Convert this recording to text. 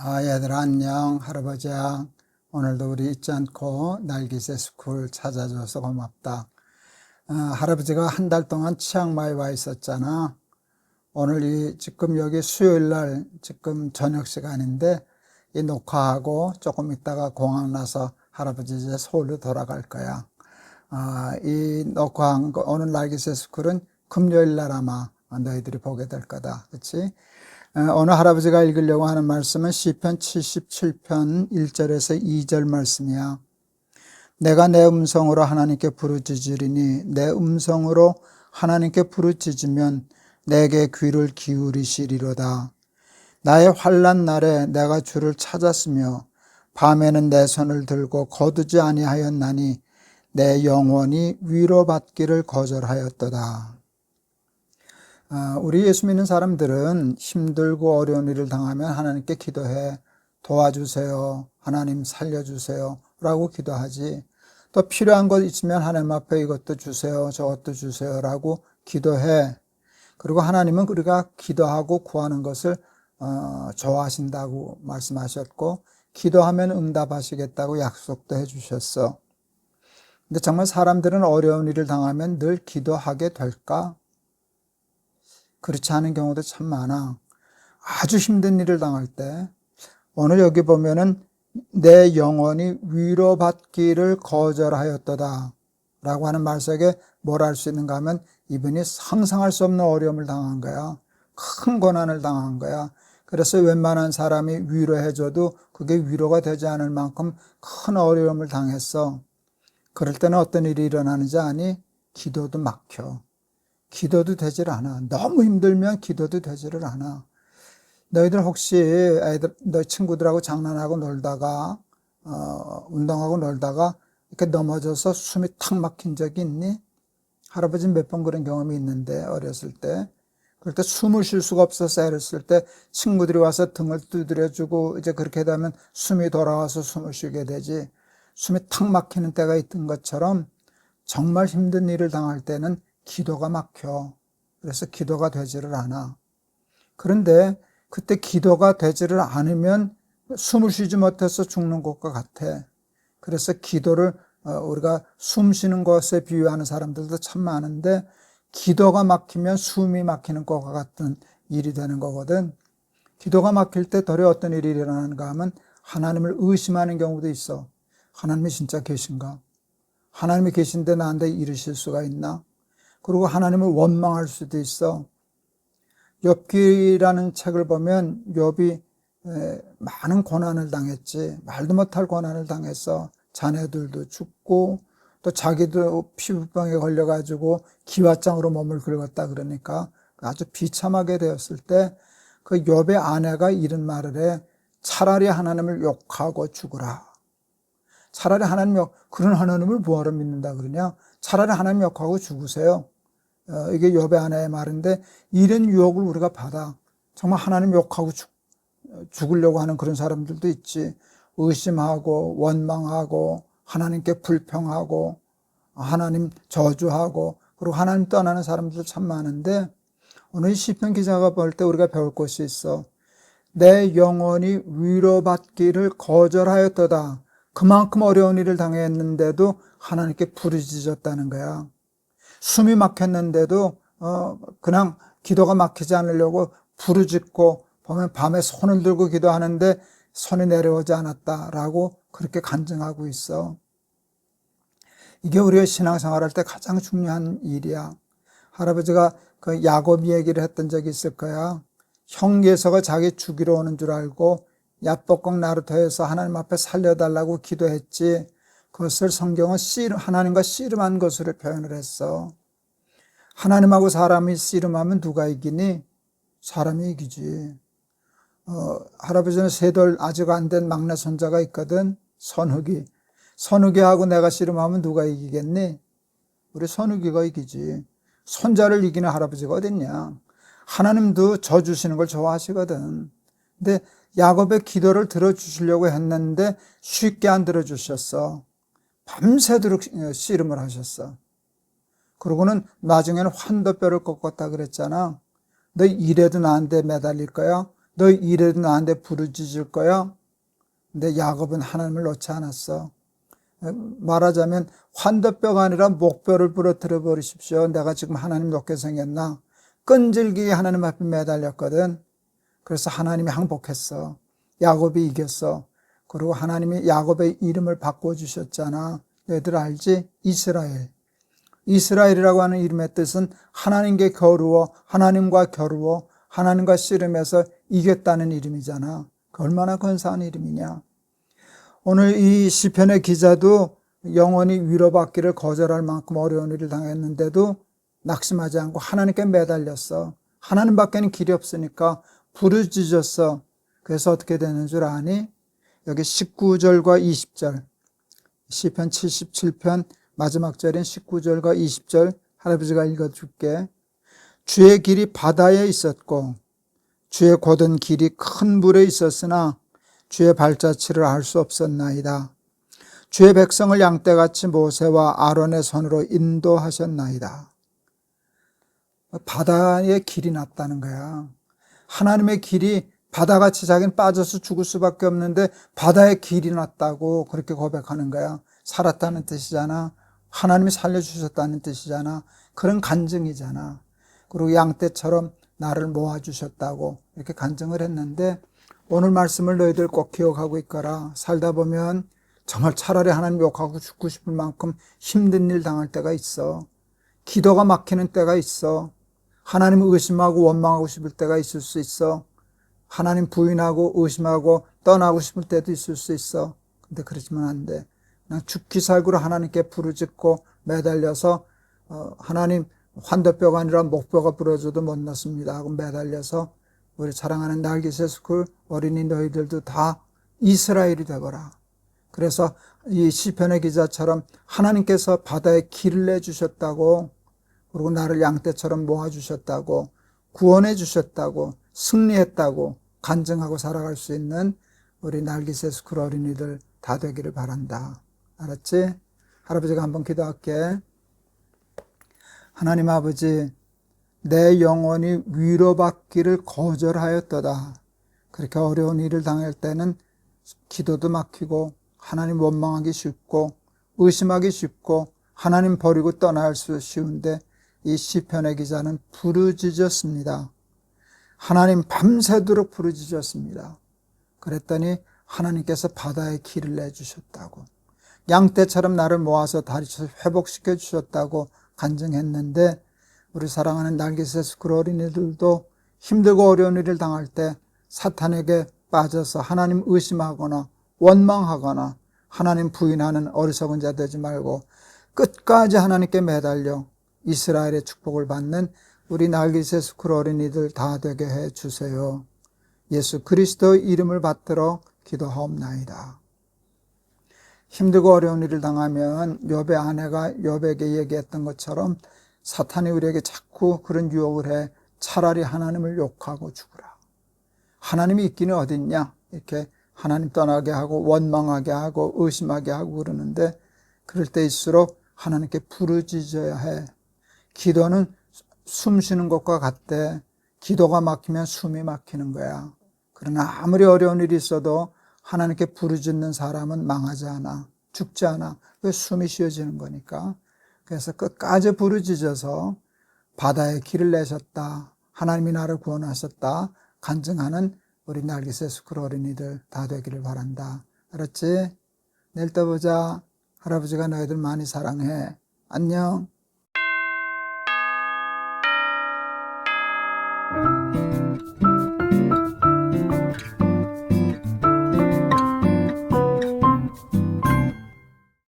얘들아 안녕. 할아버지야. 오늘도 우리 잊지 않고 날기새 스쿨 찾아줘서 고맙다. 할아버지가 한 달 동안 치앙마이 와 있었잖아. 오늘 지금 여기 수요일 날 지금 저녁 시간인데 이 녹화하고 조금 있다가 공항 나서 할아버지 이제 서울로 돌아갈 거야. 이 녹화한 거 오늘 날기새 스쿨은 금요일 날 아마 너희들이 보게 될 거다. 그치? 오늘 할아버지가 읽으려고 하는 말씀은 시편 77편 1절에서 2절 말씀이야. 내가 내 음성으로 하나님께 부르짖으리니 내 음성으로 하나님께 부르짖으면 내게 귀를 기울이시리로다. 나의 환난 날에 내가 주를 찾았으며 밤에는 내 손을 들고 거두지 아니하였나니 내 영혼이 위로받기를 거절하였도다. 우리 예수 믿는 사람들은 힘들고 어려운 일을 당하면 하나님께 기도해. 도와주세요. 하나님 살려주세요. 라고 기도하지. 또 필요한 것 있으면 하나님 앞에 이것도 주세요. 저것도 주세요. 라고 기도해. 그리고 하나님은 우리가 기도하고 구하는 것을 좋아하신다고 말씀하셨고 기도하면 응답하시겠다고 약속도 해주셨어. 근데 정말 사람들은 어려운 일을 당하면 늘 기도하게 될까? 그렇지 않은 경우도 참 많아. 아주 힘든 일을 당할 때 오늘 여기 보면은 내 영혼이 위로받기를 거절하였도다 라고 하는 말 속에 뭘 알 수 있는가 하면 이분이 상상할 수 없는 어려움을 당한 거야. 큰 고난을 당한 거야. 그래서 웬만한 사람이 위로해줘도 그게 위로가 되지 않을 만큼 큰 어려움을 당했어. 그럴 때는 어떤 일이 일어나는지 아니? 기도도 막혀. 기도도 되질 않아. 너무 힘들면 기도도 되지를 않아. 너희들 혹시 너희 친구들하고 장난하고 놀다가 운동하고 놀다가 이렇게 넘어져서 숨이 탁 막힌 적이 있니? 할아버지는 몇 번 그런 경험이 있는데 어렸을 때 그럴 때 숨을 쉴 수가 없어서 애를 쓸 때 친구들이 와서 등을 두드려주고 이제 그렇게 되면 숨이 돌아와서 숨을 쉬게 되지. 숨이 탁 막히는 때가 있던 것처럼 정말 힘든 일을 당할 때는 기도가 막혀. 그래서 기도가 되지를 않아. 그런데 그때 기도가 되지를 않으면 숨을 쉬지 못해서 죽는 것과 같아. 그래서 기도를 우리가 숨 쉬는 것에 비유하는 사람들도 참 많은데 기도가 막히면 숨이 막히는 것과 같은 일이 되는 거거든. 기도가 막힐 때 도리어 어떤 일이 일어나는가 하면 하나님을 의심하는 경우도 있어. 하나님이 진짜 계신가? 하나님이 계신데 나한테 이르실 수가 있나? 그리고 하나님을 원망할 수도 있어. 욥기라는 책을 보면 욥이 많은 고난을 당했지. 말도 못할 고난을 당했어. 자녀들도 죽고 또 자기도 피부병에 걸려가지고 기왓장으로 몸을 긁었다 그러니까 아주 비참하게 되었을 때 그 욥의 아내가 이런 말을 해. 차라리 하나님을 욕하고 죽으라. 차라리 그런 하나님을 뭐하러 믿는다 그러냐? 차라리 하나님 욕하고 죽으세요. 이게 욥의 아내의 말인데 이런 유혹을 우리가 받아. 정말 하나님 욕하고 죽으려고 하는 그런 사람들도 있지. 의심하고 원망하고 하나님께 불평하고 하나님 저주하고 그리고 하나님 떠나는 사람들 참 많은데 오늘 이 시편 기자가 볼 때 우리가 배울 것이 있어. 내 영혼이 위로받기를 거절하였도다. 그만큼 어려운 일을 당했는데도 하나님께 부르짖었다는 거야. 숨이 막혔는데도 그냥 기도가 막히지 않으려고 부르짖고 보면 밤에 손을 들고 기도하는데 손이 내려오지 않았다라고 그렇게 간증하고 있어. 이게 우리가 신앙생활할 때 가장 중요한 일이야. 할아버지가 그 야곱 얘기를 했던 적이 있을 거야. 형 예서가 자기 죽이러 오는 줄 알고 야복강 나루터에서 하나님 앞에 살려달라고 기도했지. 그것을 성경은 하나님과 씨름한 것으로 표현을 했어. 하나님하고 사람이 씨름하면 누가 이기니? 사람이 이기지. 할아버지는 세돌 아직 안 된 막내 손자가 있거든. 선욱이하고 내가 씨름하면 누가 이기겠니? 우리 선욱이가 이기지. 손자를 이기는 할아버지가 어딨냐. 하나님도 저 주시는 걸 좋아하시거든. 근데 야곱의 기도를 들어주시려고 했는데 쉽게 안 들어주셨어. 밤새도록 씨름을 하셨어. 그러고는 나중에는 환도뼈를 꺾었다 그랬잖아. 너 이래도 나한테 매달릴 거야? 너 이래도 나한테 부르짖을 거야? 근데 야곱은 하나님을 놓지 않았어. 말하자면 환더뼈가 아니라 목뼈를 부러뜨려 버리십시오. 내가 지금 하나님 놓게 생겼나? 끈질기게 하나님 앞에 매달렸거든. 그래서 하나님이 항복했어. 야곱이 이겼어. 그리고 하나님이 야곱의 이름을 바꿔주셨잖아. 너희들 알지? 이스라엘. 이스라엘이라고 하는 이름의 뜻은 하나님께 겨루어, 하나님과 겨루어, 하나님과 씨름해서 이겼다는 이름이잖아. 얼마나 근사한 이름이냐. 오늘 이 시편의 기자도 영원히 위로받기를 거절할 만큼 어려운 일을 당했는데도 낙심하지 않고 하나님께 매달렸어. 하나님밖에는 길이 없으니까 부르짖었어. 그래서 어떻게 되는 줄 아니? 여기 19절과 20절, 시편 77편 마지막 절인 19절과 20절 할아버지가 읽어줄게. 주의 길이 바다에 있었고 주의 곧은 길이 큰 물에 있었으나 주의 발자취를 알 수 없었나이다. 주의 백성을 양떼같이 모세와 아론의 손으로 인도하셨나이다. 바다에 길이 났다는 거야. 하나님의 길이 바다같이 자기는 빠져서 죽을 수밖에 없는데 바다에 길이 났다고 그렇게 고백하는 거야. 살았다는 뜻이잖아. 하나님이 살려주셨다는 뜻이잖아. 그런 간증이잖아. 그리고 양떼처럼 나를 모아주셨다고 이렇게 간증을 했는데 오늘 말씀을 너희들 꼭 기억하고 있거라. 살다 보면 정말 차라리 하나님 욕하고 죽고 싶을 만큼 힘든 일 당할 때가 있어. 기도가 막히는 때가 있어. 하나님을 의심하고 원망하고 싶을 때가 있을 수 있어. 하나님 부인하고 의심하고 떠나고 싶을 때도 있을 수 있어. 근데 그러지면 안 돼. 그냥 죽기 살기로 하나님께 부르짖고 매달려서 하나님 환더뼈가 아니라 목뼈가 부러져도 못 넣습니다 하고 매달려서 우리 사랑하는 날개새스쿨 어린이 너희들도 다 이스라엘이 되거라. 그래서 이 시편의 기자처럼 하나님께서 바다에 길을 내주셨다고, 그리고 나를 양떼처럼 모아주셨다고, 구원해 주셨다고, 승리했다고 간증하고 살아갈 수 있는 우리 날개새스쿨 어린이들 다 되기를 바란다. 알았지? 할아버지가 한번 기도할게. 하나님 아버지, 내 영혼이 위로받기를 거절하였도다. 그렇게 어려운 일을 당할 때는 기도도 막히고 하나님 원망하기 쉽고 의심하기 쉽고 하나님 버리고 떠날 수 쉬운데 이 시편의 기자는 부르짖었습니다. 하나님 밤새도록 부르짖었습니다. 그랬더니 하나님께서 바다에 길을 내주셨다고, 양떼처럼 나를 모아서 다리쳐서 회복시켜 주셨다고 간증했는데 우리 사랑하는 날개새스쿨 어린이들도 힘들고 어려운 일을 당할 때 사탄에게 빠져서 하나님 의심하거나 원망하거나 하나님 부인하는 어리석은 자 되지 말고 끝까지 하나님께 매달려 이스라엘의 축복을 받는 우리 날개새스쿨 어린이들 다 되게 해 주세요. 예수 그리스도의 이름을 받들어 기도하옵나이다. 힘들고 어려운 일을 당하면 욥의 아내가 욥에게 얘기했던 것처럼 사탄이 우리에게 자꾸 그런 유혹을 해. 차라리 하나님을 욕하고 죽으라. 하나님이 있기는 어딨냐? 이렇게 하나님 떠나게 하고 원망하게 하고 의심하게 하고 그러는데 그럴 때일수록 하나님께 부르짖어야 해. 기도는 숨 쉬는 것과 같대. 기도가 막히면 숨이 막히는 거야. 그러나 아무리 어려운 일이 있어도 하나님께 부르짖는 사람은 망하지 않아. 죽지 않아. 그 숨이 쉬어지는 거니까. 그래서 끝까지 부르짖어서 바다에 길을 내셨다. 하나님이 나를 구원하셨다. 간증하는 우리 날개새스쿨 어린이들 다 되기를 바란다. 알았지? 내일 또 보자. 할아버지가 너희들 많이 사랑해. 안녕.